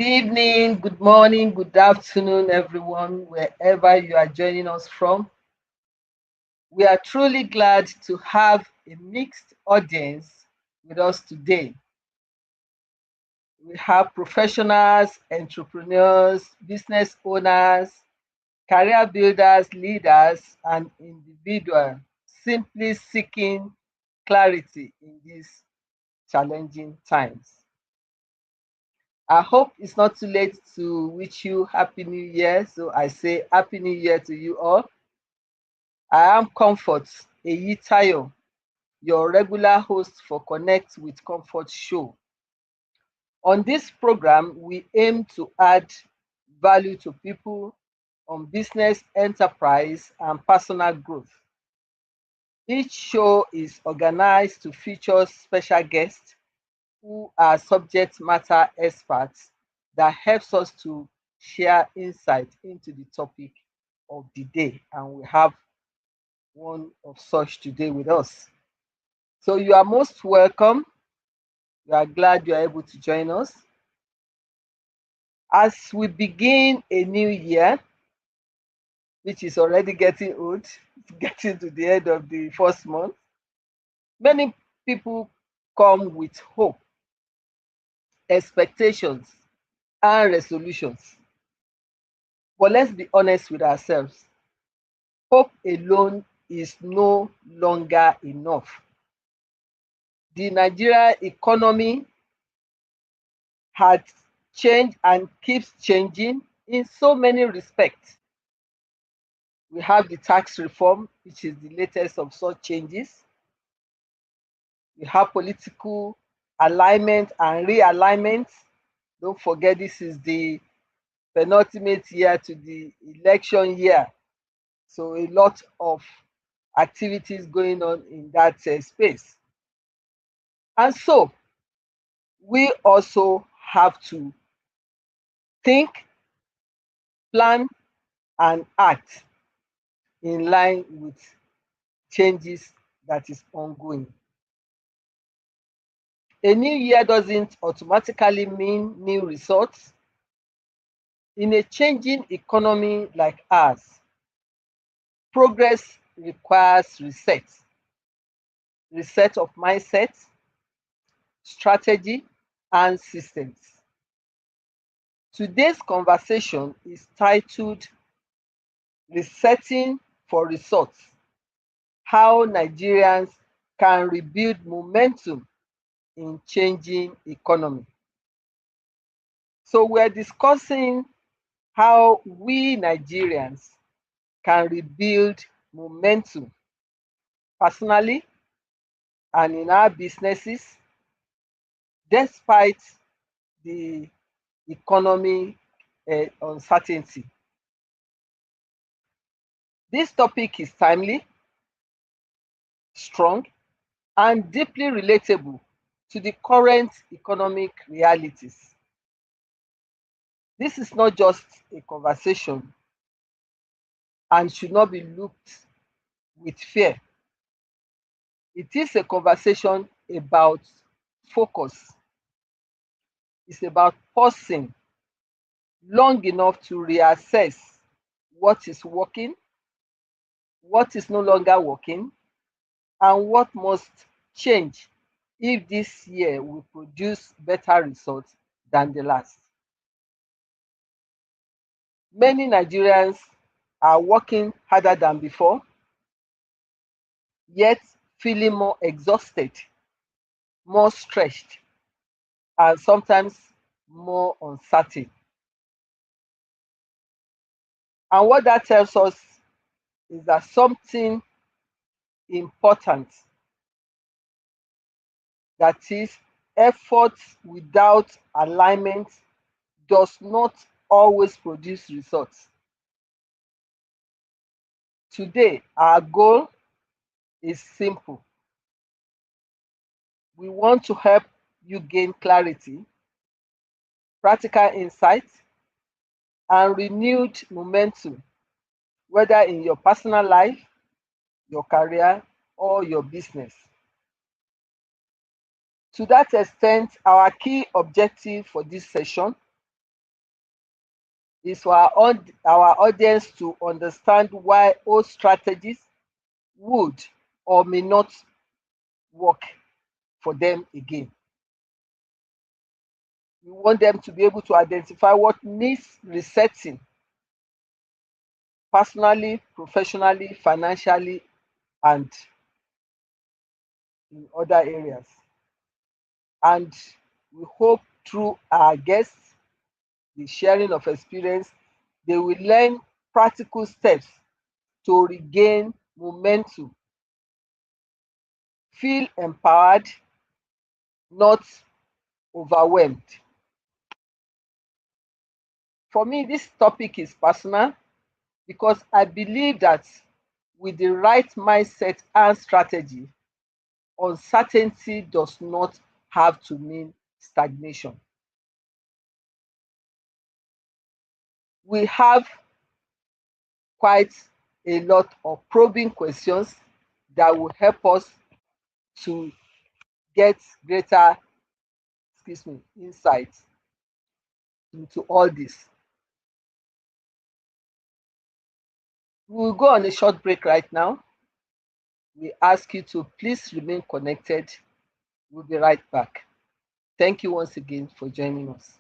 evening, good morning, good afternoon, everyone, wherever you are joining us from. We are truly glad to have a mixed audience with us today. We have professionals, entrepreneurs, business owners, career builders, leaders, and individuals simply seeking clarity in these challenging times. I hope it's not too late to wish you Happy New Year. So I say Happy New Year to you all. I am Comfort Eyitayo, your regular host for Connect with Comfort show. On this program, we aim to add value to people on business, enterprise, and personal growth. Each show is organized to feature special guests who are subject matter experts that helps us to share insight into the topic of the day. And we have one of such today with us. So you are most welcome. We are glad you are able to join us. As we begin a new year, which is already getting old, getting to the end of the first month, many people come with hope, expectations, and resolutions. But let's be honest with ourselves. Hope alone is no longer enough. The Nigeria economy had changed and keeps changing in so many respects. We have the tax reform, which is the latest of such changes. We have political alignment and realignment. Don't forget, this is the penultimate year to the election year. So a lot of activities going on in that space. And so we also have to think, plan, and act in line with changes that is ongoing. A new year doesn't automatically mean new results. In a changing economy like ours, progress requires reset of mindset, strategy, and systems. Today's conversation is titled Resetting for Results: How Nigerians Can Rebuild Momentum in Changing Economy. So we're discussing how we Nigerians can rebuild momentum personally and in our businesses despite the economy uncertainty. This topic is timely, strong, and deeply relatable to the current economic realities. This is not just a conversation and should not be looked with fear. It is a conversation about focus. It's about pausing long enough to reassess what is working, what is no longer working, and what must change if this year will produce better results than the last. Many Nigerians are working harder than before, yet feeling more exhausted, more stretched, and sometimes more uncertain. And what that tells us is that something important, that is, effort without alignment does not always produce results. Today, our goal is simple. We want to help you gain clarity, practical insight, and renewed momentum, whether in your personal life, your career, or your business. To that extent, our key objective for this session is for our audience to understand why old strategies would or may not work for them again. We want them to be able to identify what needs resetting personally, professionally, financially, and in other areas. And we hope through our guests, the sharing of experience, they will learn practical steps to regain momentum, feel empowered, not overwhelmed. For me, this topic is personal because I believe that with the right mindset and strategy, uncertainty does not have to mean stagnation. We have quite a lot of probing questions that will help us to get greater, insight into all this. We will go on a short break right now. We ask you to please remain connected. We'll be right back. Thank you once again for joining us.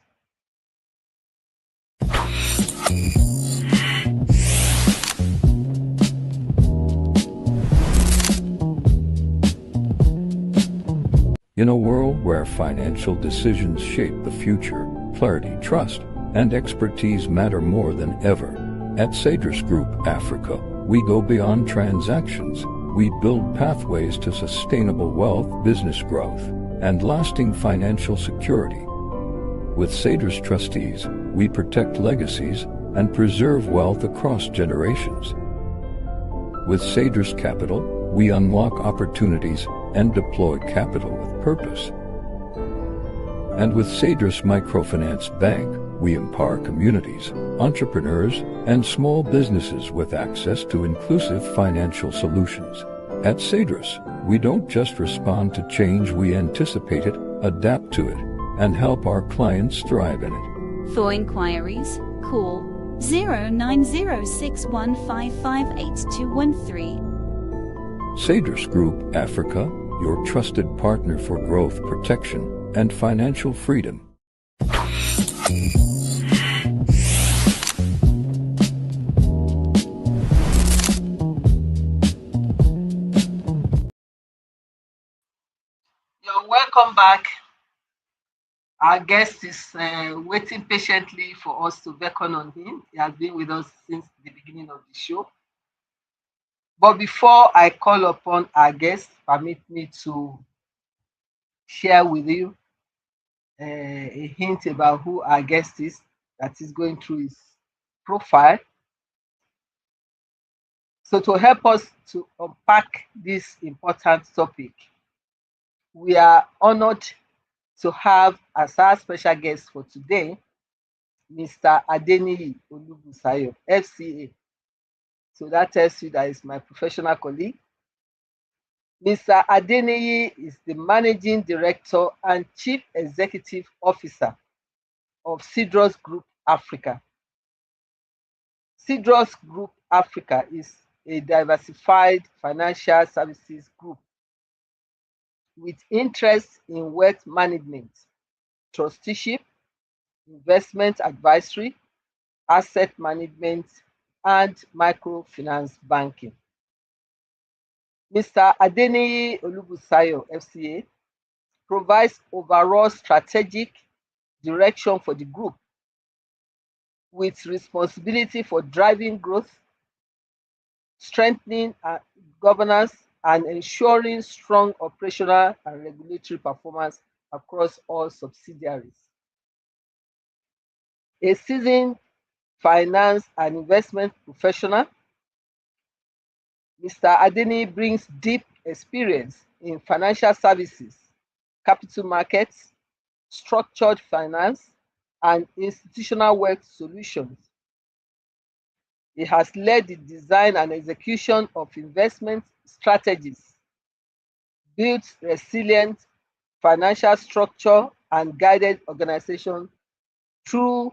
In a world where financial decisions shape the future, clarity, trust, and expertise matter more than ever. At Cedrus Group Africa, we go beyond transactions. We build pathways to sustainable wealth, business growth, and lasting financial security. With Cedrus Trustees, we protect legacies and preserve wealth across generations. With Cedrus Capital, we unlock opportunities and deploy capital with purpose. And with Cedrus Microfinance Bank, we empower communities, entrepreneurs, and small businesses with access to inclusive financial solutions. At Cedrus, we don't just respond to change, we anticipate it, adapt to it, and help our clients thrive in it. For inquiries, call 09061558213. Cedrus Group Africa, your trusted partner for growth, protection, and financial freedom. You're welcome back. Our guest is waiting patiently for us to beckon on him. He has been with us since the beginning of the show. But before I call upon our guest, permit me to share with you a hint about who our guest is that is going through his profile. So to help us to unpack this important topic, we are honored to have as our special guest for today, Mr. Adeniyi Olubusayo, FCA. So that tells you that is my professional colleague. Mr. Adeniyi is the Managing Director and Chief Executive Officer of Cedrus Group Africa. Cedrus Group Africa is a diversified financial services group with interests in wealth management, trusteeship, investment advisory, asset management, and microfinance banking. Mr. Adeniyi Olubusayo, FCA, provides overall strategic direction for the group with responsibility for driving growth, strengthening governance, and ensuring strong operational and regulatory performance across all subsidiaries. A seasoned finance and investment professional, Mr. Adeniyi brings deep experience in financial services, capital markets, structured finance, and institutional wealth solutions. He has led the design and execution of investment strategies, built resilient financial structure, and guided organizations through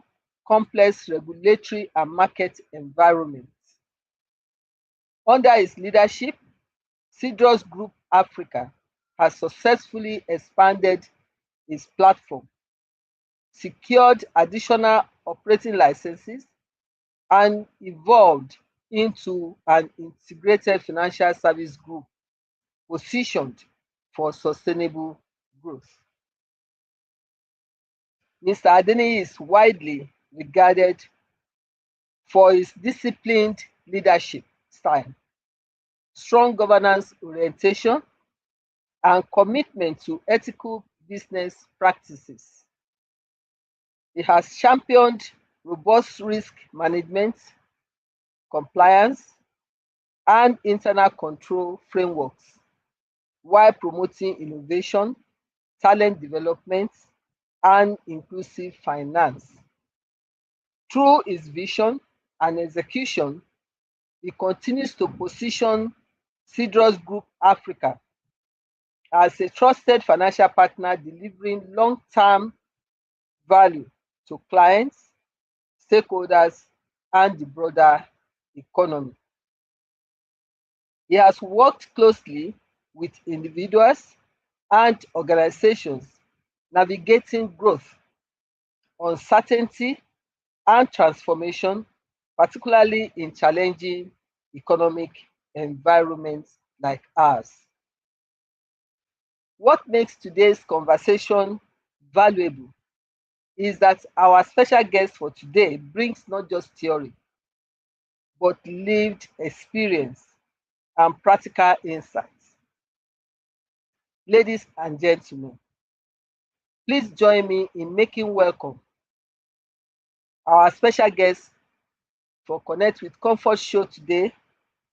complex regulatory and market environment. Under his leadership, Cedros Group Africa has successfully expanded its platform, secured additional operating licenses, and evolved into an integrated financial service group positioned for sustainable growth. Mr. Adeniyi is widely regarded for his disciplined leadership style, strong governance orientation, and commitment to ethical business practices. He has championed robust risk management, compliance, and internal control frameworks while promoting innovation, talent development, and inclusive finance. Through his vision and execution, he continues to position Cedros Group Africa as a trusted financial partner delivering long-term value to clients, stakeholders, and the broader economy. He has worked closely with individuals and organizations navigating growth, uncertainty, and transformation, particularly in challenging economic environments like ours. What makes today's conversation valuable is that our special guest for today brings not just theory, but lived experience and practical insights. Ladies and gentlemen, please join me in making welcome our special guest for Connect with Comfort show today,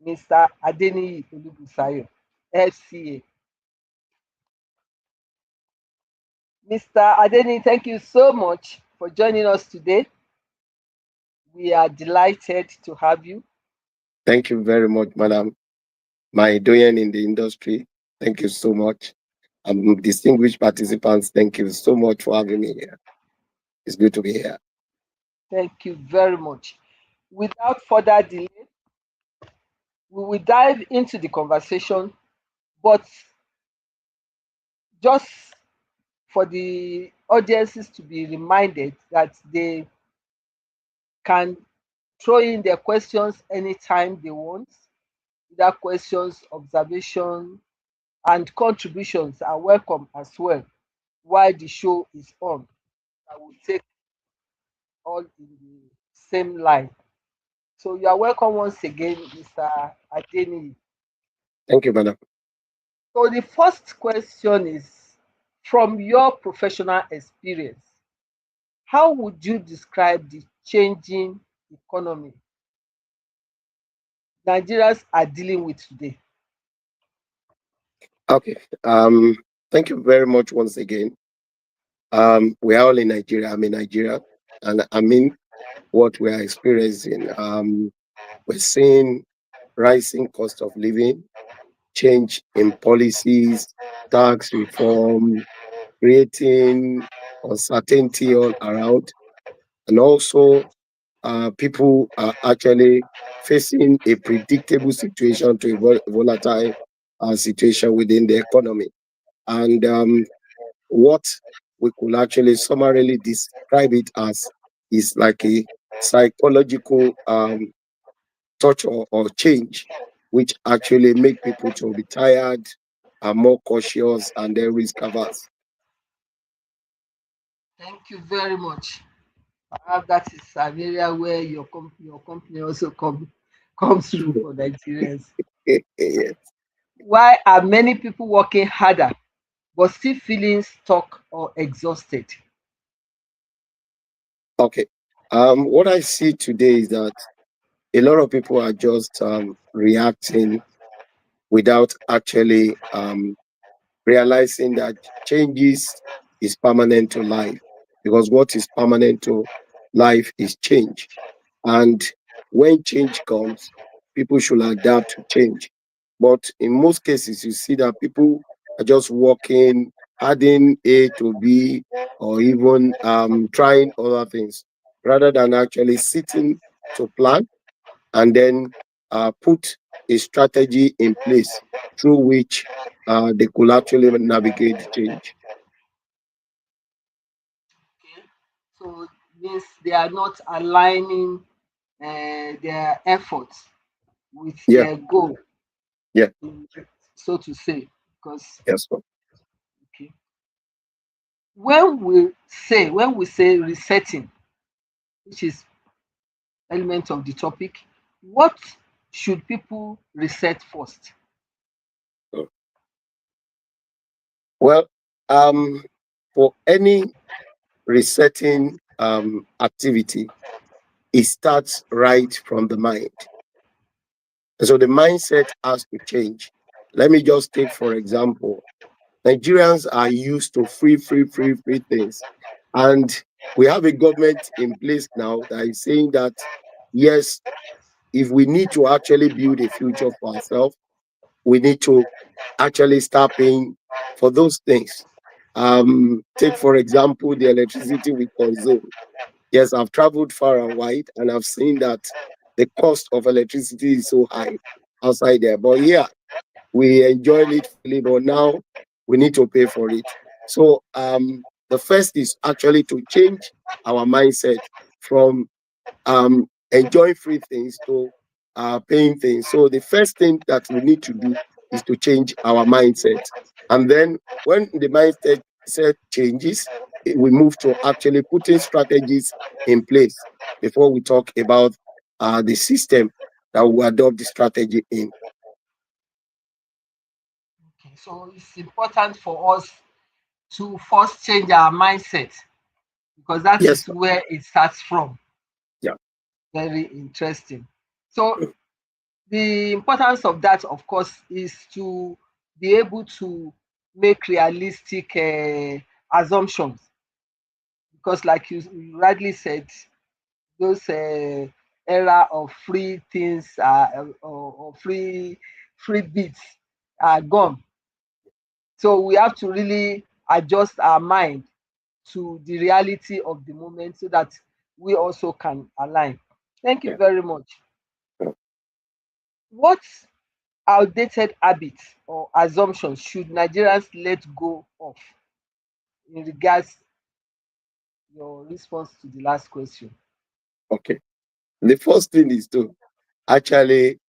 Mr. Adeniyi Olubusayo, FCA. Mr. Adeniyi, thank you so much for joining us today. We are delighted to have you. Thank you very much, madam. My doyen in the industry, thank you so much. Distinguished participants, thank you so much for having me here. It's good to be here. Thank you very much. Without further delay, we will dive into the conversation, but just for the audiences to be reminded that they can throw in their questions anytime they want. Either questions, observation, and contributions are welcome as well while the show is on. I will take all in the same line. So you are welcome once again, Mr. Adeniyi. Thank you, madam. So the first question is, from your professional experience, how would you describe the changing economy Nigerians are dealing with today? Okay. Thank you very much once again. We are all in Nigeria. I'm in Nigeria, and I mean what we are experiencing. We're seeing rising cost of living, change in policies, tax reform, creating uncertainty all around, and also people are actually facing a predictable situation to a volatile situation within the economy. And what we could actually summarily describe it as is like a psychological touch or change, which actually make people to be tired, are more cautious, and then risk averse. Thank you very much. That is an area where your company also comes through for Nigerians. Yes. Why are many people working harder but still feeling stuck or exhausted? Okay. What I see today is that a lot of people are just reacting without actually realizing that changes is permanent to life, because what is permanent to life is change. And when change comes, people should adapt to change. But in most cases, you see that people are just working, adding A to B, or even trying other things rather than actually sitting to plan and then put a strategy in place through which they could actually navigate change. Okay. So means they are not aligning their efforts with Yeah, their goal, yeah, so to say. Because yes, sir. okay, when we say resetting, which is element of the topic, what should people reset first? Well, for any resetting activity, it starts right from the mind. And so the mindset has to change. Let me just take, for example, Nigerians are used to free things. And we have a government in place now that is saying that, yes, if we need to actually build a future for ourselves, we need to actually start paying for those things. Take, for example, the electricity we consume. Yes, I've traveled far and wide and I've seen that the cost of electricity is so high outside there. But yeah, we enjoyed it freely, but now we need to pay for it. So the first is actually to change our mindset from enjoying free things to paying things. So the first thing that we need to do is to change our mindset. And then when the mindset set changes, we move to actually putting strategies in place before we talk about the system that we adopt the strategy in. Okay, so it's important for us to first change our mindset because that Yes, is sir. where it starts from. Yeah. Very interesting. So the importance of that, of course, is to be able to make realistic assumptions because, like you rightly said, those era of free things or free bits are gone. So we have to really adjust our mind to the reality of the moment so that we also can align. Thank you Yeah. very much. What outdated habits or assumptions should Nigerians let go of in regards your response to the last question? Okay. The first thing is to actually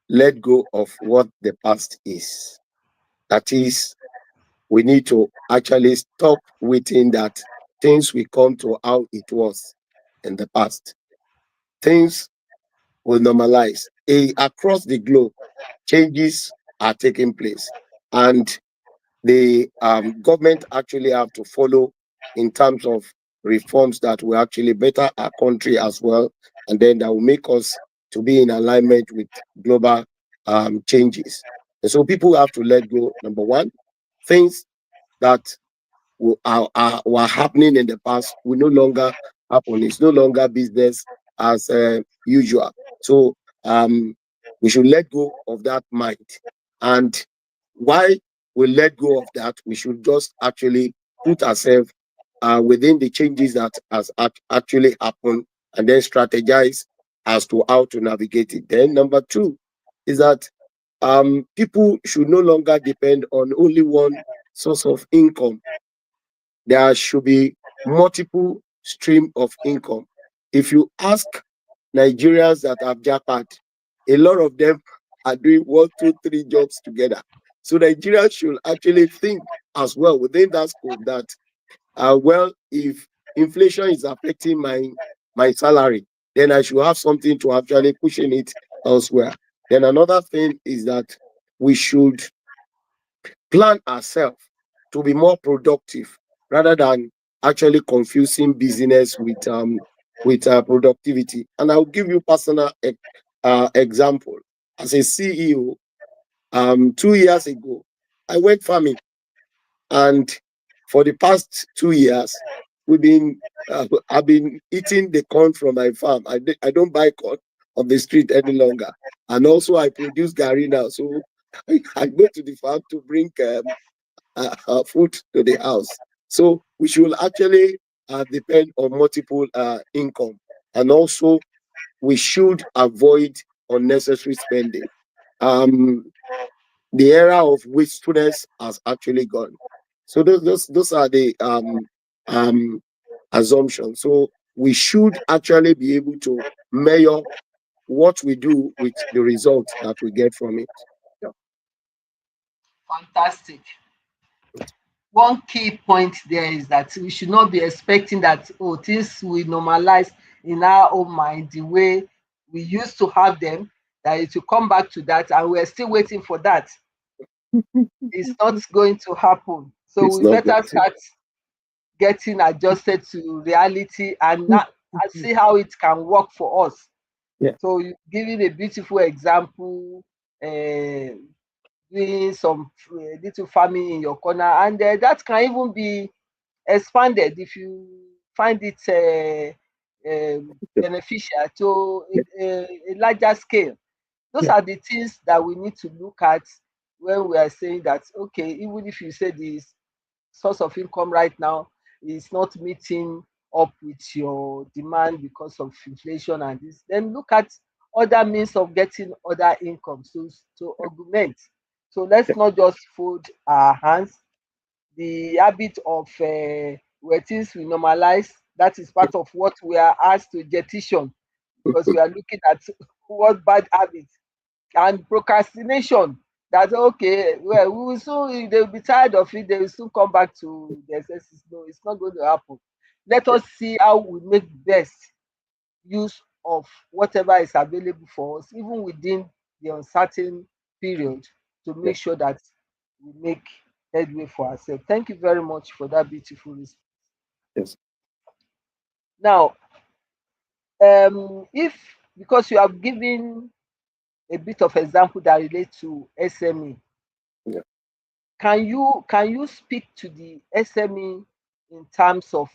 let go of what the past is. That is, we need to actually stop waiting that things will come to how it was in the past. Things will normalize. Across the globe, changes are taking place. And the government actually have to follow in terms of reforms that will actually better our country as well, and then that will make us to be in alignment with global changes. And so people have to let go. Number one, things that were happening in the past will no longer happen. It's no longer business as usual. So we should let go of that mind. And why we let go of that, we should just actually put ourselves within the changes that has actually happened and then strategize as to how to navigate it. Then number two is that people should no longer depend on only one source of income. There should be multiple stream of income. If you ask Nigerians that have jackpot, a lot of them are doing 1, 2, 3 jobs together. So Nigerians should actually think as well within that scope that well, if inflation is affecting my salary, then I should have something to actually pushing it elsewhere. Then another thing is that we should plan ourselves to be more productive rather than actually confusing business with productivity. And I'll give you personal example. As a CEO, 2 years ago, I went farming, and for the past 2 years, we've been I've been eating the corn from my farm. I don't buy corn on the street any longer, and also I produce gari now, so I go to the farm to bring food to the house. So we should actually depend on multiple income, and also we should avoid unnecessary spending. Um, the era of wastefulness has actually gone. So those are the um, assumptions. So we should actually be able to measure what we do with the result that we get from it. Yeah. Fantastic. One key point there is that we should not be expecting that, oh, things will normalize in our own mind the way we used to have them, that it will come back to that, and we're still waiting for that. It's not going to happen. So It's we not better going to. start getting adjusted to reality and not and see how it can work for us. Yeah. So you giving a beautiful example, uh, doing some little farming in your corner, and that can even be expanded if you find it beneficial to a larger scale. Those Yeah. are the things that we need to look at when we are saying that, okay, even if you say this source of income right now is not meeting up with your demand because of inflation and this, then look at other means of getting other incomes to augment. So let's not just fold our hands. The habit of where things we normalize, that is part of what we are asked to petition, because we are looking at what bad habits and procrastination, that okay, well, we will soon, they'll be tired of it, they will soon come back to the exercises. No, it's not going to happen. Let us see how we make best use of whatever is available for us, even within the uncertain period, to Yeah. make sure that we make headway for ourselves. Thank you very much for that beautiful response. Yes. Now, if, because you have given a bit of example that relate to SME, Yeah. can you speak to the SME in terms of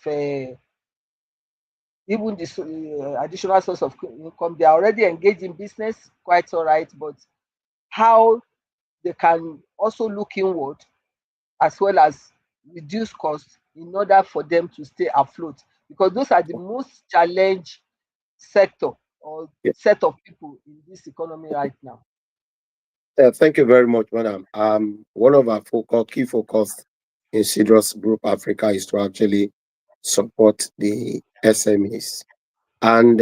even this additional source of income? They are already engaged in business, quite all right, but how they can also look inward as well as reduce costs in order for them to stay afloat, because those are the most challenged sector or Yeah. set of people in this economy right now. Thank you very much, madam. One of our key focus in Cedros Group Africa is to actually support the SMEs. And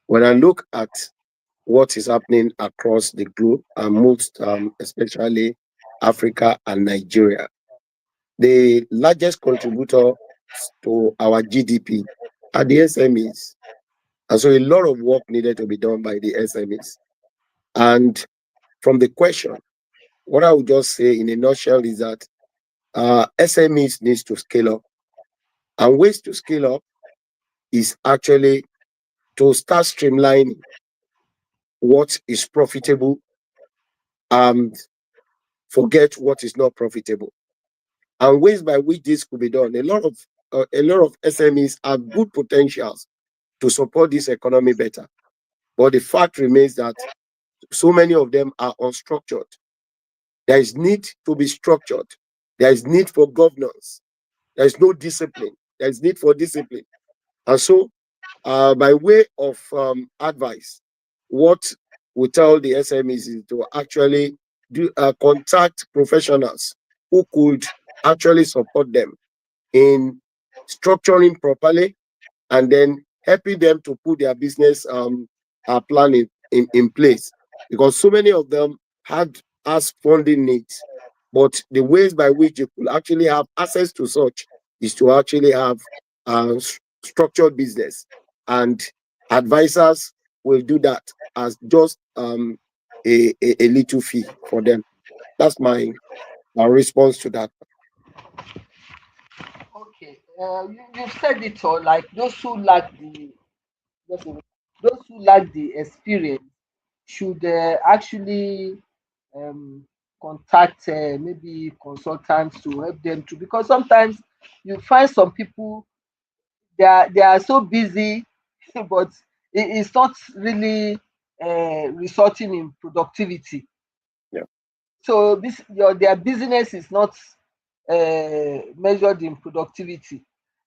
when I look at what is happening across the globe, and most especially Africa and Nigeria, the largest contributor to our GDP are the SMEs. And so a lot of work needed to be done by the SMEs. And from the question, what I would just say in a nutshell is that SMEs needs to scale up. And ways to scale up is actually to start streamlining what is profitable and forget what is not profitable. And ways by which this could be done. A lot of SMEs have good potentials to support this economy better. But the fact remains that so many of them are unstructured. There is need to be structured. There is need for governance. There is no discipline. There is need for discipline. And so, by way of advice, what we tell the SMEs is to actually contact professionals who could actually support them in structuring properly and then helping them to put their business plan in place, because so many of them had as funding needs, but the ways by which you could actually have access to such is to actually have structured business, and advisors will do that as just a little fee for them. That's my response to that. Okay, you've said it all. Like those who lack the just a minute. Those who lack the experience should actually um, contact maybe consultants to help them too, because sometimes you find some people, they are so busy, but it's not really resulting in productivity. Yeah. So their business is not measured in productivity,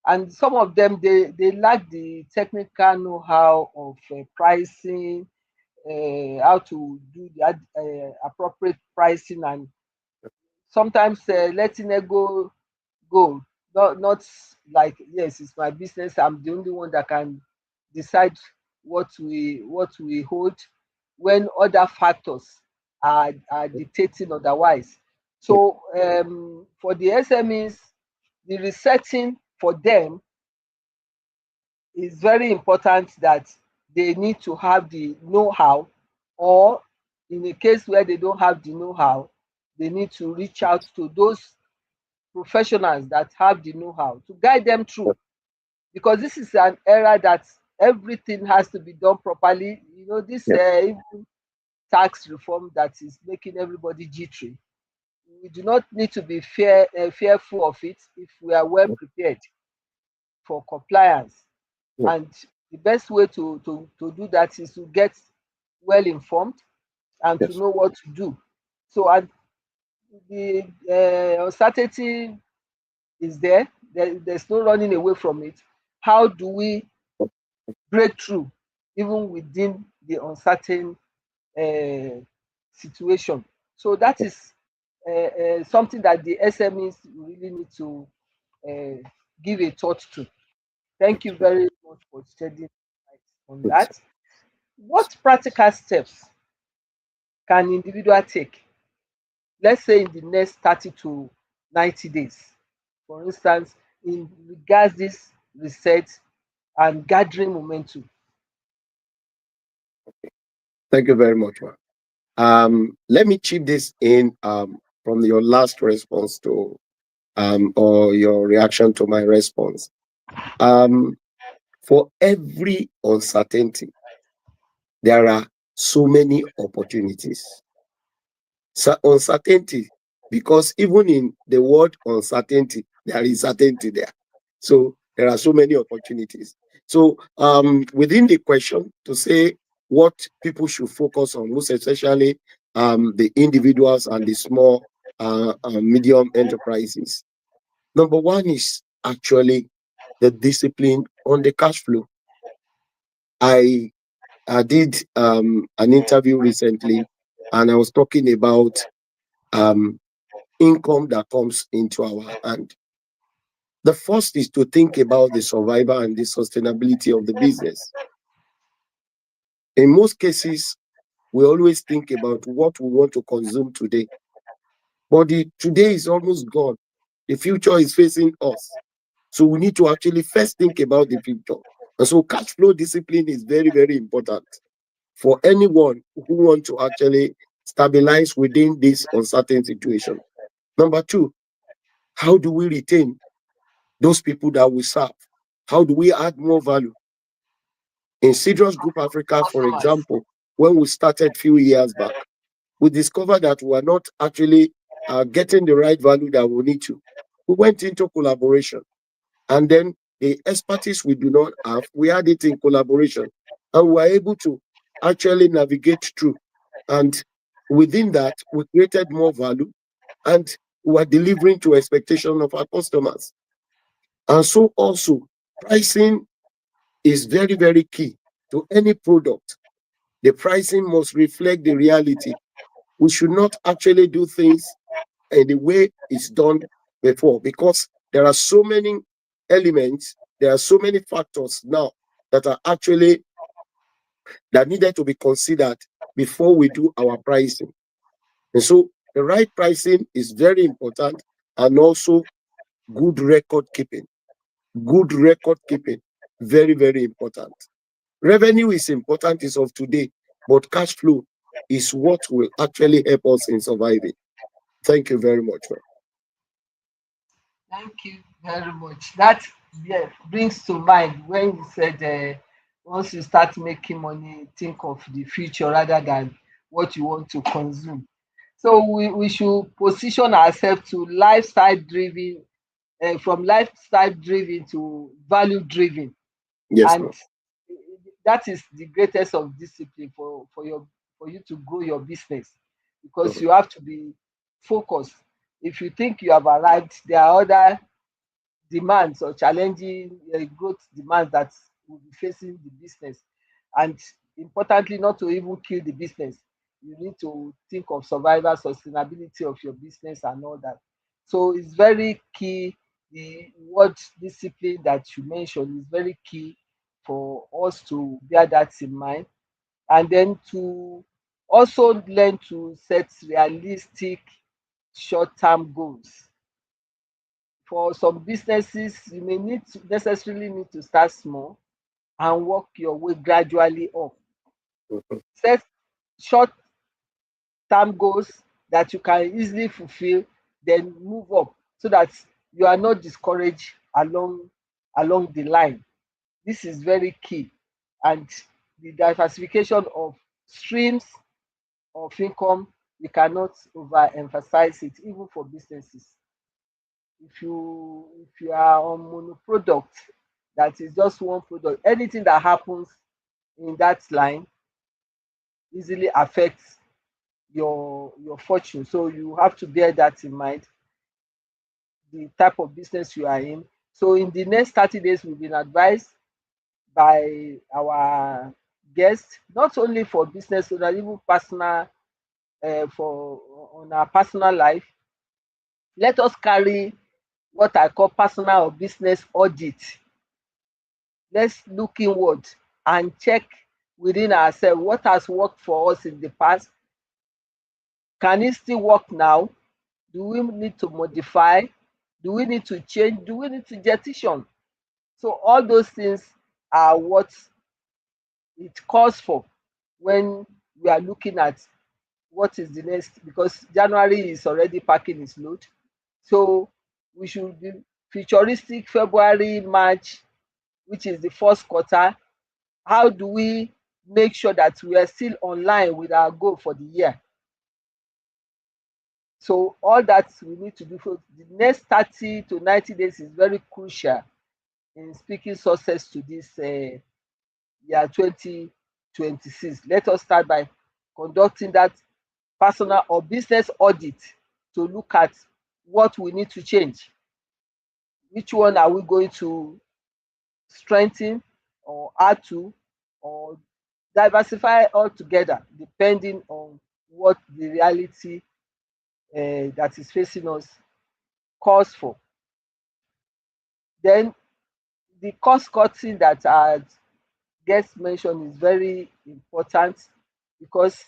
and some of them they lack the technical know-how of pricing, how to do the appropriate pricing, and sometimes letting it go, not like, yes, it's my business, I'm the only one that can decide what we hold, when other factors are dictating otherwise. So for the SMEs, the resetting for them is very important, that they need to have the know-how, or in a case where they don't have the know-how, they need to reach out to those professionals that have the know-how to guide them through, because this is an era that everything has to be done properly. This Yeah. even tax reform that is making everybody jittery, we do not need to be fearful of it if we are well prepared for compliance. Yeah. And the best way to do that is to get well informed and to Yes. know what to do. So, and the uncertainty is there's no running away from it. How do we break through even within the uncertain situation? So that is something that the SMEs really need to give a thought to. Thank you very much for shedding light on Yes. that. What practical steps can individual take, let's say in the next 30 to 90 days, for instance, in regards this research and gathering momentum? Thank you very much, man. Let me chip this in from your last response to or your reaction to my response. Um, for every uncertainty, there are so many opportunities. So uncertainty, because even in the word uncertainty, there is certainty there. So there are so many opportunities. So within the question to say what people should focus on, most especially the individuals and the small medium enterprises. Number one is actually the discipline on the cash flow. I did an interview recently, and I was talking about um, income that comes into our hand. The first is to think about the survival and the sustainability of the business. In most cases, we always think about what we want to consume today, but today is almost gone. The future is facing us. So we need to actually first think about the future. And so cash flow discipline is very, very important for anyone who wants to actually stabilize within this uncertain situation. Number two, how do we retain those people that we serve? How do we add more value? In Citrus Group Africa, for Customers. example, when we started a few years back, we discovered that we are not actually getting the right value that we need to. We went into collaboration, and then the expertise we do not have, we had it in collaboration, and we were able to actually navigate through. And within that, we created more value, and we are delivering to expectation of our customers. And so also, pricing is very, very key to any product. The pricing must reflect the reality. We should not actually do things in the way it's done before, because there are so many elements, there are so many factors now that are actually that needed to be considered before we do our pricing. And so the right pricing is very important, and also good record keeping. Good record keeping, very, very important. Revenue is important, is of today, but cash flow is what will actually help us in surviving. Thank you very much, man. Thank you very much. That, yeah, brings to mind when you said once you start making money, think of the future rather than what you want to consume. So we should position ourselves to lifestyle driven, from lifestyle driven to value driven, Yes, and ma'am. that is the greatest of discipline for you to grow your business, because Mhm. you have to be focused. If you think you have arrived, there are other demands or challenging growth demands that will be facing the business. And importantly, not to even kill the business. You need to think of survival, sustainability of your business and all that. So it's very key. The word discipline that you mentioned is very key for us to bear that in mind. And then to also learn to set realistic short-term goals. For some businesses, you may necessarily need to start small and work your way gradually up. Mhm. Set short-term goals that you can easily fulfill, then move up so that you are not discouraged along the line. This is very key. And the diversification of streams of income, we cannot overemphasize it, even for businesses. If you are on monoproduct, that is just one product, anything that happens in that line easily affects your fortune. So you have to bear that in mind, the type of business you are in. So in the next 30 days, we've been advised by our guests, not only for business owners, even personal, for on our personal life. Let us carry what I call personal or business audit. Let's look inward and check within ourselves what has worked for us in the past. Can it still work now? Do we need to modify? Do we need to change? Do we need to jettison? So all those things are what it calls for when we are looking at what is the next, because January is already packing its load. So we should be futuristic. February, March, which is the first quarter. How do we make sure that we are still online with our goal for the year? So all that we need to do for the next 30 to 90 days is very crucial in speaking success to this year 2026. Let us start by conducting that personal or business audit to look at what we need to change. Which one are we going to strengthen or add to, or diversify altogether, depending on what the reality that is facing us calls for. Then the cost cutting that our guest mentioned is very important, because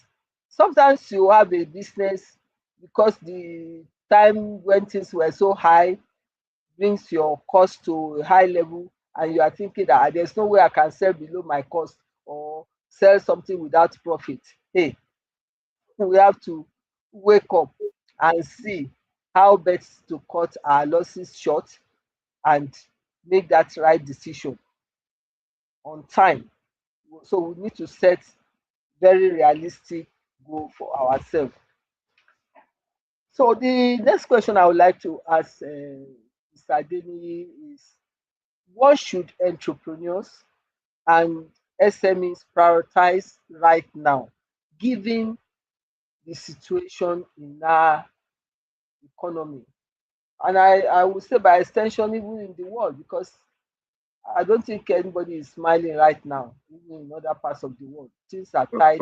sometimes you have a business, because the time when things were so high brings your cost to a high level, and you are thinking that there's no way I can sell below my cost or sell something without profit. Hey, we have to wake up and see how best to cut our losses short and make that right decision on time. So we need to set very realistic goal for ourselves. So the next question I would like to ask Mr. Adeniyi is, what should entrepreneurs and SMEs prioritize right now, given the situation in our economy? And I would say by extension, even in the world, because I don't think anybody is smiling right now, even in other parts of the world. Things are tight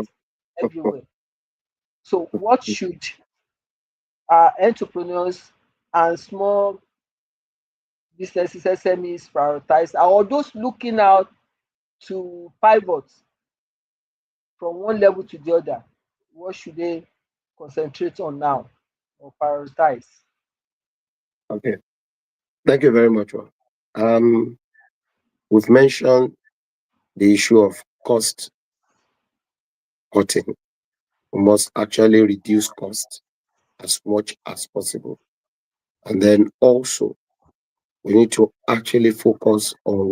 everywhere. So, what should entrepreneurs and small businesses, SMEs prioritize? Or those looking out to pivot from one level to the other, what should they concentrate on now or prioritize? Okay, thank you very much. Um, we've mentioned the issue of cost cutting. We must actually reduce cost as much as possible. And then also we need to actually focus on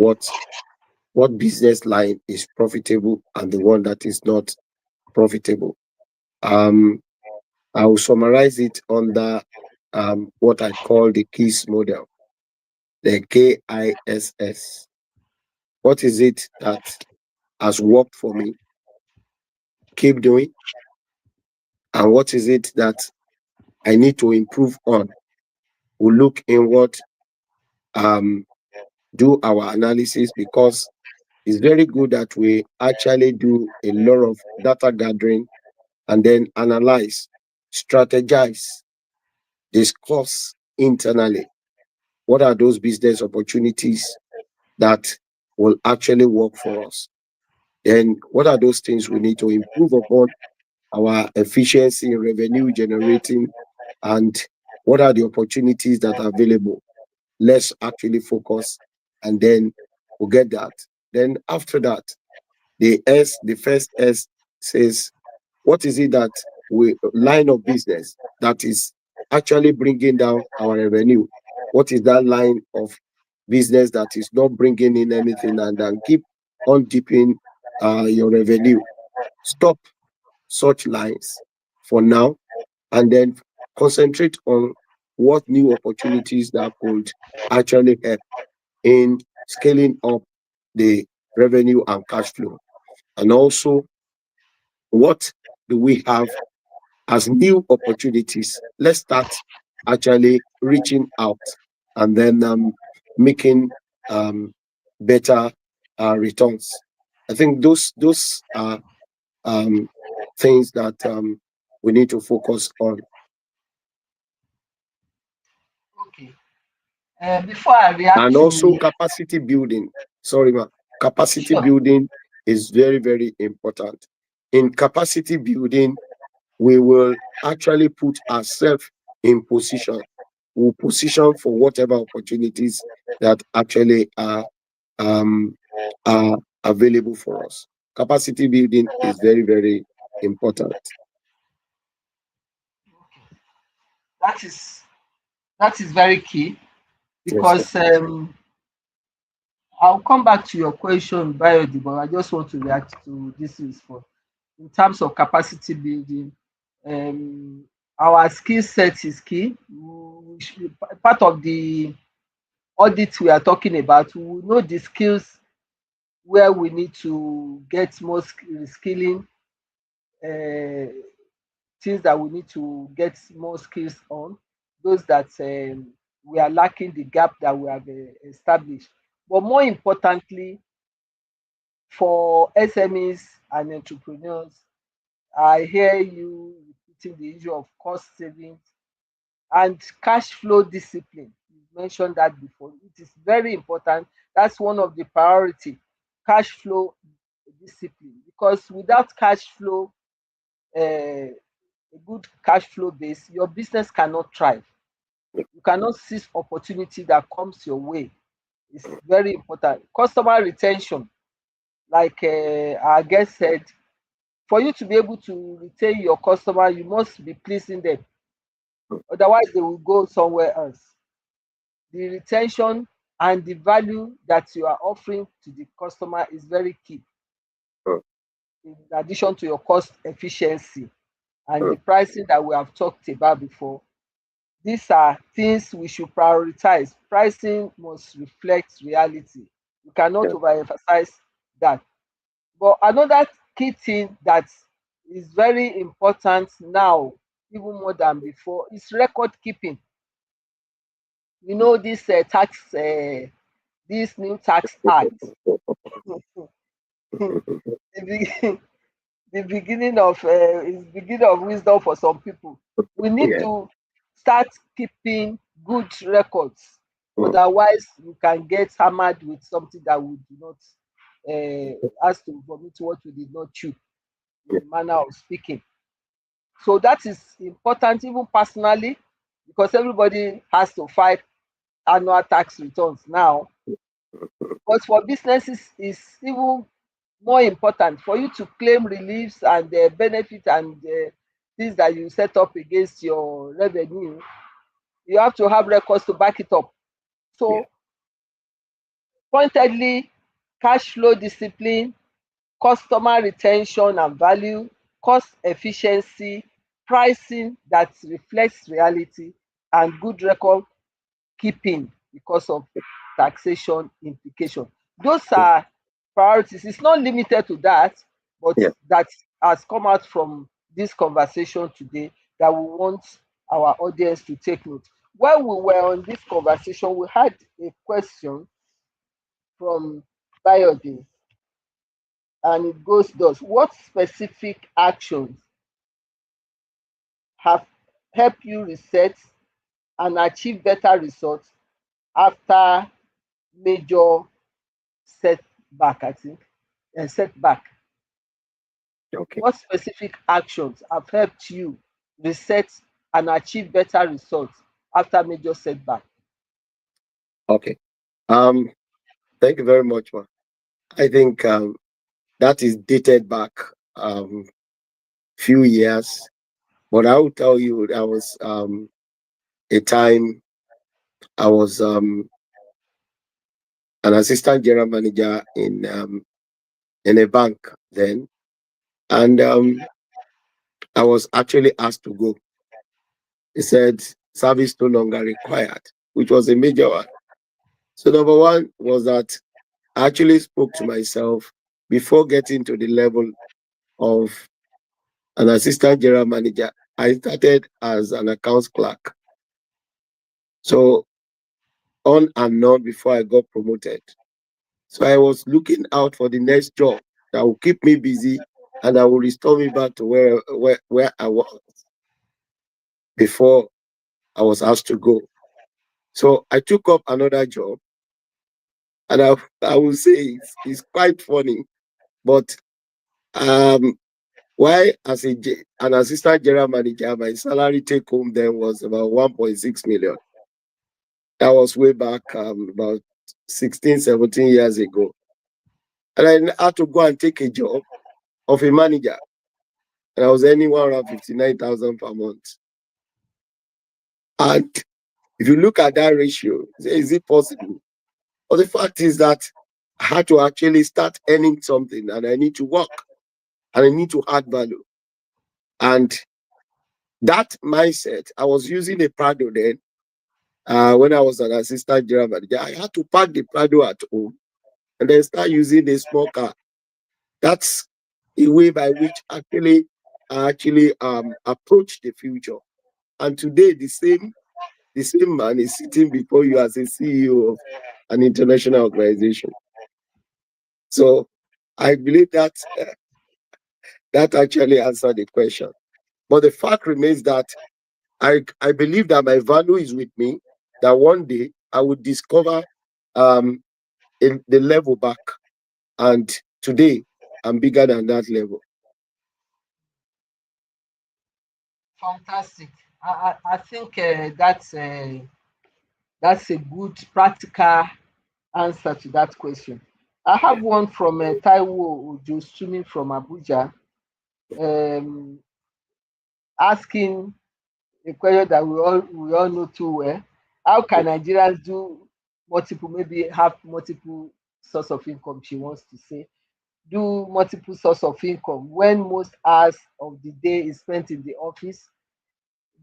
what business line is profitable and the one that is not profitable. Um, I will summarize it under what I call the KISS model, the KISS. What is it that has worked for me? Keep doing. And what is it that I need to improve on? We look inward do our analysis, because it's very good that we actually do a lot of data gathering and then analyze, strategize, discuss internally what are those business opportunities that will actually work for us. Then what are those things we need to improve upon our efficiency in revenue generating, and what are the opportunities that are available. Let's actually focus, and then we'll get that. Then after that, the first S says, what is it that we line of business that is actually bringing down our revenue? What is that line of business that is not bringing in anything, and then keep on dipping your revenue? Stop such lines for now, and then concentrate on what new opportunities that could actually help in scaling up the revenue and cash flow. And also, what do we have as new opportunities? Let's start actually reaching out, and then making better returns. I think those are things that we need to focus on. Okay. Before I react And also to, capacity building. Sorry, ma. Capacity sure. building is very, very important. In capacity building, we will actually put ourselves in position. We'll position for whatever opportunities that actually um, are available for us. Capacity building is very, very important. That is very key, Yes, sir. because I'll come back to your question, Biodi, but I just want to react to this response. In terms of capacity building, um, our skill set is key. Part of the audit we are talking about, we will know the skills where we need to get more skilling, uh, things that we need to get more skills on, those that we are lacking, the gap that we have established. But more importantly, for SMEs and entrepreneurs, I hear you repeating the issue of cost savings and cash flow discipline. You mentioned that before. It is very important. That's one of the priority, cash flow discipline. Because without cash flow, a good cash flow base, your business cannot thrive. You cannot seize opportunity that comes your way. It's very important. Customer retention, like our guest said, for you to be able to retain your customer, you must be pleasing them. Otherwise, they will go somewhere else. The retention and the value that you are offering to the customer is very key, in addition to your cost efficiency and the pricing that we have talked about before. These are things we should prioritize. Pricing must reflect reality. We cannot Yeah. overemphasize that. But another key thing that is very important now, even more than before, is record keeping. You know this this new tax act, the, be- the beginning of is beginning of wisdom for some people. We need Yeah. to start keeping good records. Mm. Otherwise, we can get hammered with something that we do not ask to vomit what we did not chew, in Yeah. the manner of speaking. So that is important, even personally, because everybody has to file annual tax returns now. But for businesses, it's even more important for you to claim reliefs and benefit and things that you set up against your revenue. You have to have records to back it up. Yeah. So, pointedly, cash flow discipline, customer retention and value, cost efficiency, pricing that reflects reality, and good record keeping because of taxation implication. Those are priorities. It's not limited to that, but Yeah. that has come out from this conversation today that we want our audience to take note. while we were on this conversation, we had a question from Bayode, and it goes thus: what specific actions have helped you reset and achieve better results after major setback? I think setback. Okay. What specific actions have helped you reset and achieve better results after major setback? Okay. Um, Thank you very much, man. I think that is dated back few years, but I will tell you that was a time I was an assistant general manager in a bank then, and I was actually asked to go. He said service no longer required, which was a major one. So number one was that I actually spoke to myself before getting to the level of an assistant general manager. I started as an accounts clerk. So on and on before I got promoted. So I was looking out for the next job that will keep me busy and that will restore me back to where I was before I was asked to go. So I took up another job, and I will say it's quite funny, but um why as an assistant general manager, my salary take home then was about 1.6 million. That was way back about 16, 17 years ago. And I had to go and take a job of a manager. And I was earning 159,000 per month. And if you look at that ratio, is it possible? But the fact is that I had to actually start earning something, and I need to work and I need to add value. And that mindset, I was using a Prado then when I was an assistant general manager. I had to park the Prado at home and then start using a small car. That's a way by which I actually approach the future. And today the same man is sitting before you as a CEO of an international organization. So I believe that that actually answered the question. But the fact remains that I believe that my value is with me, that one day I would discover in the level back. And today I'm bigger than that level. Fantastic. I think that's a good practical answer to that question. I have Yeah. one from Taiwo Ojo Sumi from Abuja, um, asking a question that we all know too well. How can Nigerians do multiple, maybe have multiple source of income? She wants to say, do multiple source of income when most hours of the day is spent in the office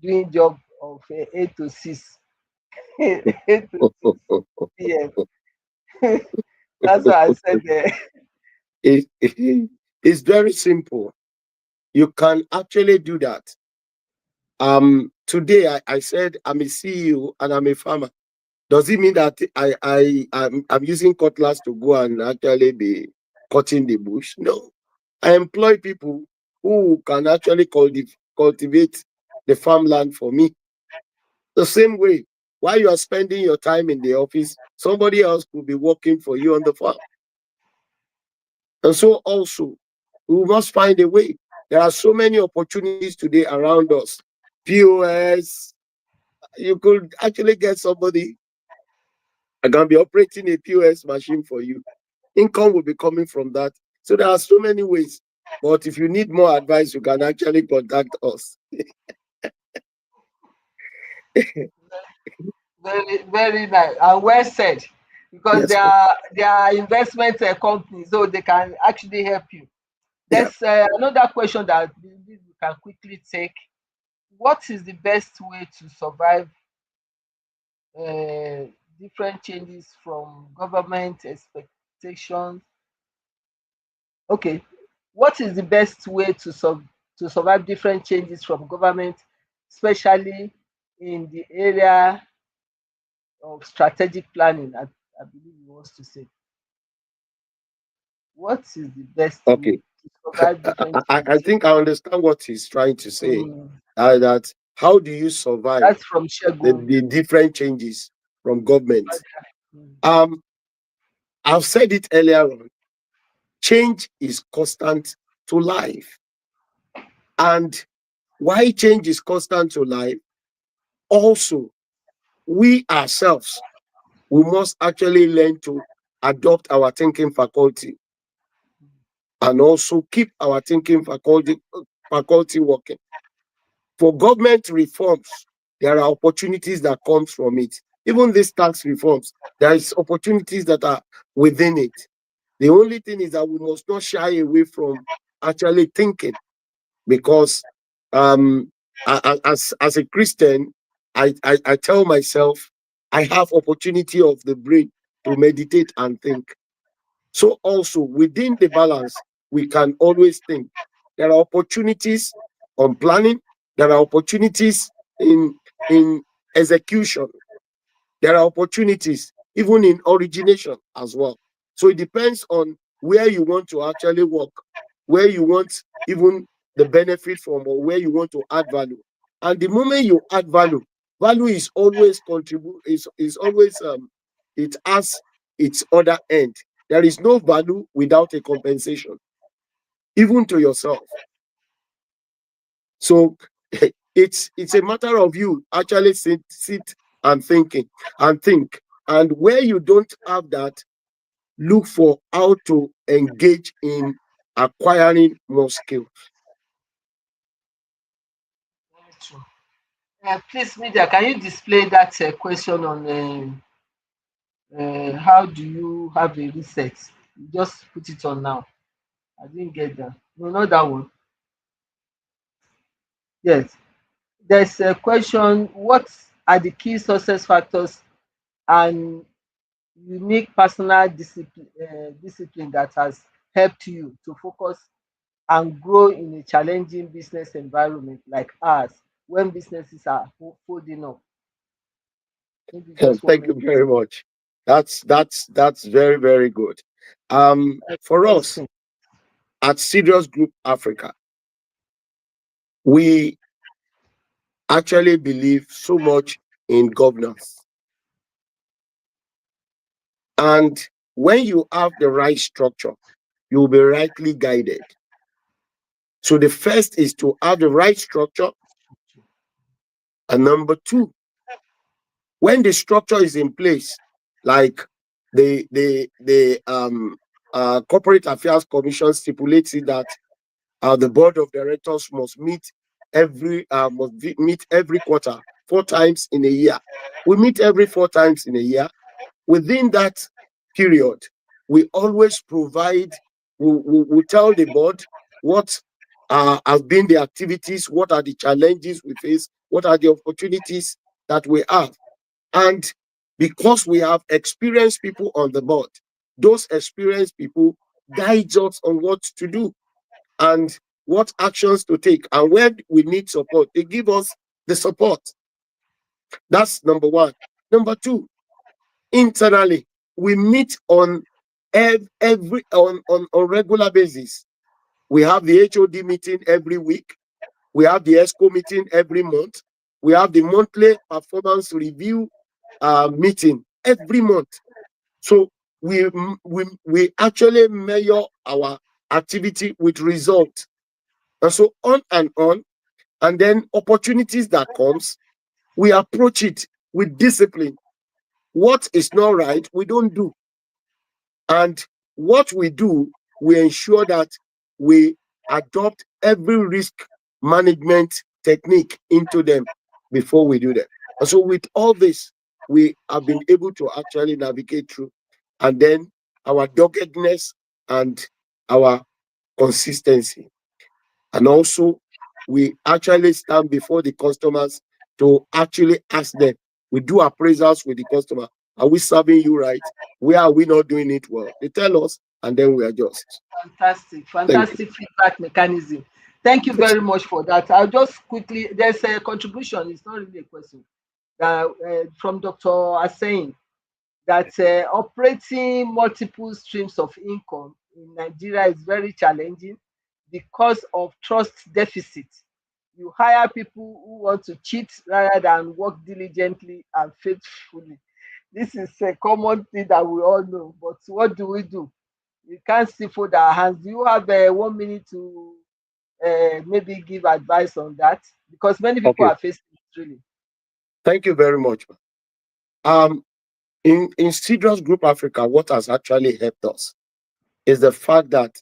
doing job of 8 to 6, 8 to 6 p.m. That's what I said there. It's very simple. You can actually do that. Today I said I'm a CEO and I'm a farmer. Does it mean that I'm using cutlass to go and actually be cutting the bush? No. I employ people who can actually cultivate the farmland for me. The same way, while you are spending your time in the office, somebody else will be working for you on the farm. And so also, we must find a way. There are so many opportunities today around us. POS, you could actually get somebody that can be operating a POS machine for you. Income will be coming from that. So there are so many ways. But if you need more advice, you can actually contact us. Very, very nice and well said. Because Yes, they ma'am. are investment companies, so they can actually help you. Yeah. There's another question that we can quickly take. What is the best way to survive uh, different changes from government expectations? Okay, what is the best way to survive different changes from government, especially in the area of strategic planning, I believe he wants to say. What is the best way Okay. to survive different I changes? think I understand what he's trying to say. Mm, That how do you survive that's from Shegun. the different changes from government? Mm, Um, I've said it earlier on. Change is constant to life. And why change is constant to life? Also, we ourselves, we must actually learn to adopt our thinking faculty and also keep our thinking faculty working. For government reforms, there are opportunities that come from it. Even these tax reforms, there is opportunities that are within it. The only thing is that we must not shy away from actually thinking, because as a Christian, I tell myself I have opportunity of the brain to meditate and think. So also within the balance, we can always think. There are opportunities on planning. There are opportunities in execution. There are opportunities even in origination as well. So it depends on where you want to actually work, where you want even the benefit from, or where you want to add value. And the moment you add value, value is always contribute is always it has its other end. There is no value without a compensation, even to yourself. So it's a matter of you actually sit and thinking and think. And where you don't have that, look for how to engage in acquiring more skills. very true. Please, media, can you display that question on how do you have a reset? You just put it on now. I didn't get that. No, not that one. Yes. There's a question: what are the key success factors and unique personal discipline that has helped you to focus and grow in a challenging business environment like ours, when businesses are folding up? Maybe just one Thank you minute. very much. That's very, very good. For us Interesting. at Serious Group Africa, we actually believe so much in governance. And when you have the right structure, you will be rightly guided. So the first is to have the right structure. And number two, when the structure is in place, like the Corporate Affairs Commission stipulates it that the board of directors must meet every quarter, 4 times in a year. We meet every 4 times in a year. Within that period, we always provide, we tell the board what have been the activities, what are the challenges we face, what are the opportunities that we have. And because we have experienced people on the board, those experienced people guide us on what to do and what actions to take. And when we need support, they give us the support. That's number one. Number two, internally, we meet on on regular basis. We have the HOD meeting every week. We have the ESCO meeting every month. We have the monthly performance review meeting every month. So we actually measure our activity with result, and so on and on. And then opportunities that comes, we approach it with discipline. What is not right, we don't do. And what we do, we ensure that we adopt every risk management technique into them before we do them. And so with all this, we have been able to actually navigate through. And then our doggedness and our consistency. And also, we actually stand before the customers to actually ask them. We do appraisals with the customer. Are we serving you right? Where are we not doing it well? They tell us, and then we adjust. Fantastic, Thank you. fantastic feedback mechanism. Thank you very much for that. I'll just quickly, there's a contribution, it's not really a question, from Dr. Asein, that operating multiple streams of income in Nigeria is very challenging because of trust deficit. You hire people who want to cheat rather than work diligently and faithfully. This is a common thing that we all know, but what do we do? We can't still fold our hands. Do you have 1 minute to maybe give advice on that? Because many people Okay. are facing it really. Thank you very much. In Cedros Group Africa, what has actually helped us is the fact that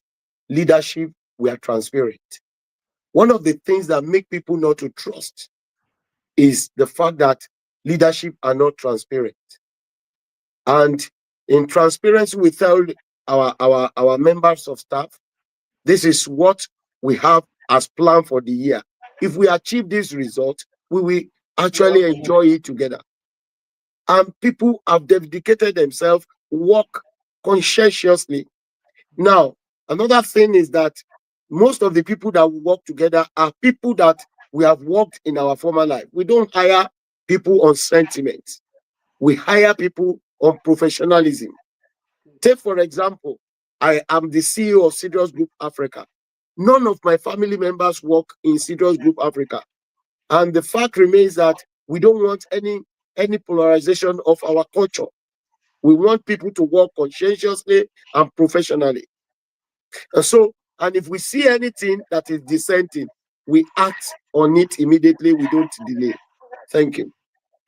leadership, we are transparent. One of the things that make people not to trust is the fact that leadership are not transparent. And in transparency, we tell our members of staff, this is what we have as plan for the year. If we achieve this result, we will actually enjoy it together. And people have dedicated themselves, work conscientiously. Now, another thing is that most of the people that we work together are people that we have worked in our former life. We don't hire people on sentiment. We hire people on professionalism. Take, for example, I am the CEO of Cedros Group Africa. None of my family members work in Cedros Group Africa. And the fact remains that we don't want any polarization of our culture. We want people to work conscientiously and professionally. And if we see anything that is dissenting, we act on it immediately. We don't delay. Thank you.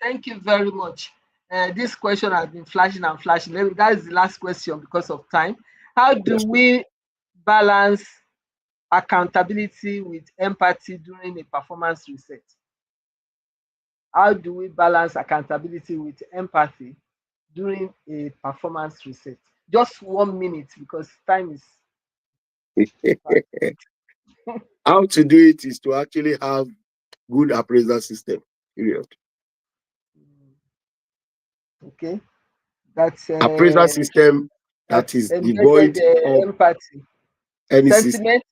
Thank you very much. This question has been flashing and flashing. That is the last question because of time. How do Yes. we balance accountability with empathy during a performance reset? How do we balance accountability with empathy during a performance reset? Just 1 minute because time is. How to do it is to actually have good appraisal system. Period. Okay. That's Appraisal system that is embedded devoid of empathy. any system, Sentiment,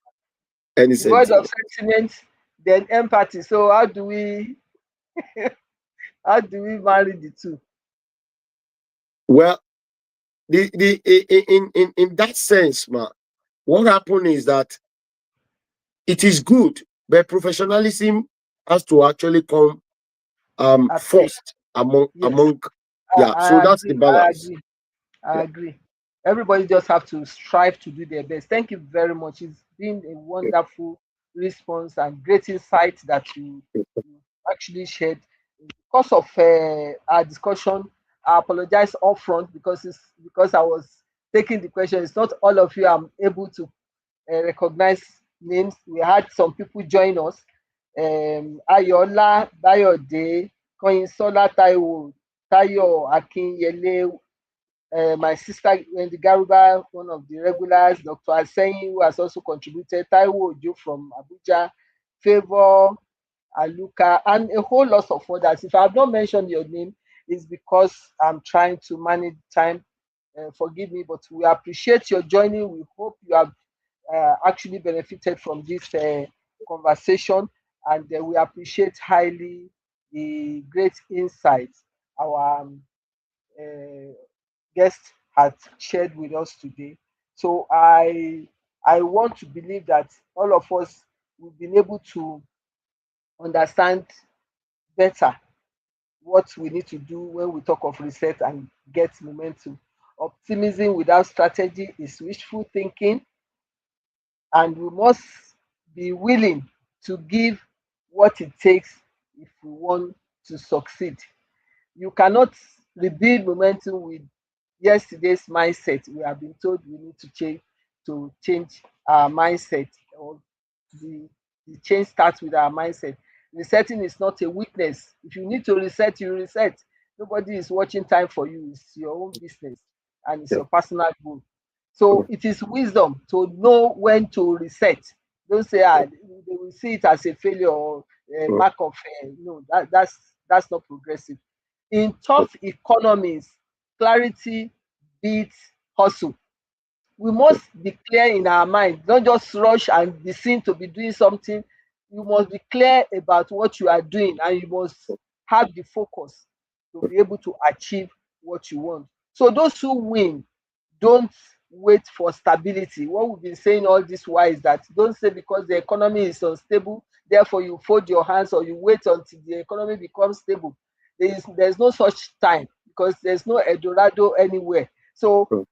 any devoid of sentiment. sentiment, then empathy. So how do we marry the two? Well, in that sense, ma, what happened is that it is good, but professionalism has to actually come Appraise. first among Yes, yeah. So I that's the agree. I balance. agree. I Yeah. agree. Everybody just have to strive to do their best. Thank you very much. It's been a wonderful response and great insight that you actually shared. Because of our discussion, I apologize upfront because I was taking the question. It's not all of you I'm able to recognize names. We had some people join us. Ayola Bayode, Koyinsola Taiwo, Tayo Akinyele, my sister Wendy Garuba, one of the regulars, Dr. Aseyin, who has also contributed, Taiwo Ojo from Abuja, Favor Aluka, and a whole lot of others. If I have not mentioned your name, it's because I'm trying to manage time. Forgive me, but we appreciate your joining. We hope you have actually benefited from this conversation, and we appreciate highly the great insights our guest has shared with us today. So I want to believe that all of us will be able to understand better what we need to do when we talk of reset and get momentum. Optimism without strategy is wishful thinking, and we must be willing to give what it takes if we want to succeed. You cannot rebuild momentum with yesterday's mindset. We have been told we need to change our mindset, or the, the change starts with our mindset. Resetting is not a weakness. If you need to reset, you reset. Nobody is watching time for you. It's your own business and it's Yeah. your personal goal. So it is wisdom to know when to reset. Don't say they will see it as a failure or a mark of no. That's not progressive. In tough economies, clarity beats hustle. we must be clear in our mind, not just rush and be seen to be doing something. You must be clear about what you are doing, and you must have the focus to be able to achieve what you want. So those who win don't wait for stability. What we've been saying all this while is that don't say because the economy is unstable, therefore you fold your hands or you wait until the economy becomes stable. There's no such time, because there's no Eldorado anywhere. So True.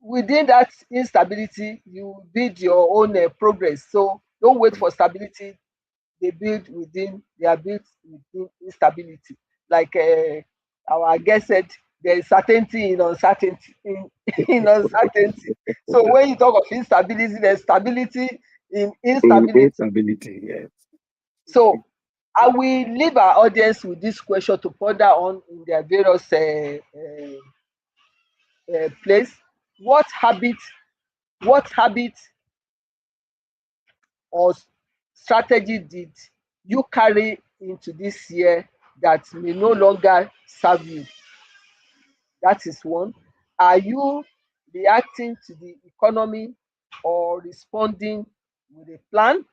within that instability, you build your own progress. So don't wait for stability. They are built within instability. Like our guest said, there is certainty in uncertainty. In uncertainty. So when you talk of instability, there's stability in instability. Instability, yes. So I will leave our audience with this question to ponder on in their various place. What habit, what habit or strategy did you carry into this year that may no longer serve you? That is one. Are you reacting to the economy or responding with a plan?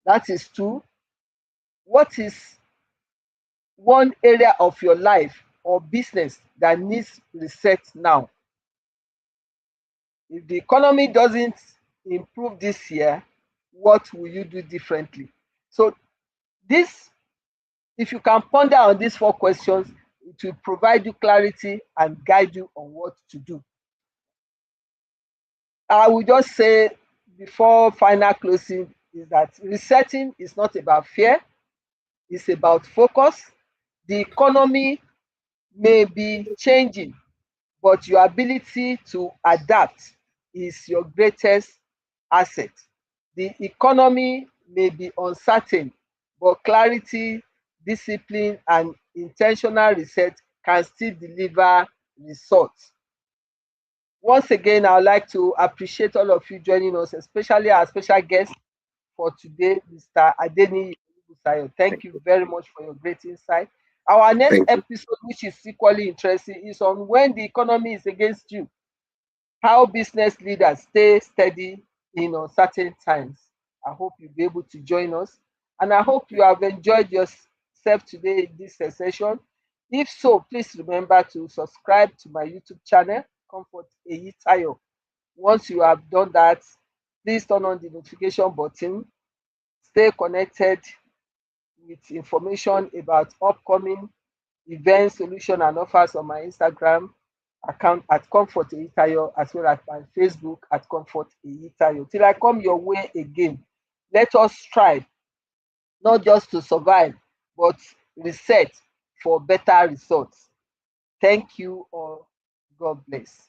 That is two. What is one area of your life or business that needs reset now? If the economy doesn't improve this year, what will you do differently? So this, if you can ponder on these four questions, it will provide you clarity and guide you on what to do. I will just say before final closing is that resetting is not about fear, it's about focus. The economy may be changing, but your ability to adapt is your greatest asset. The economy may be uncertain, but clarity, discipline, and intentional reset can still deliver results. Once again, I would like to appreciate all of you joining us, especially our special guest for today, Mr. Adeni Busayo. Thank you very much for your great insight. Our next Thank you. episode, which is equally interesting, is on when the economy is against you, how business leaders stay steady in uncertain times. I hope you'll be able to join us. And I hope you have enjoyed yourself today in this session. If so, please remember to subscribe to my YouTube channel, Comfort Eyitayo. Once you have done that, please turn on the notification button. Stay connected with information about upcoming events, solution, and offers on my Instagram account at Comfort Eyitayo, as well as my Facebook at Comfort Eyitayo. Till I come your way again, let us strive not just to survive, but reset for better results. Thank you all. God bless.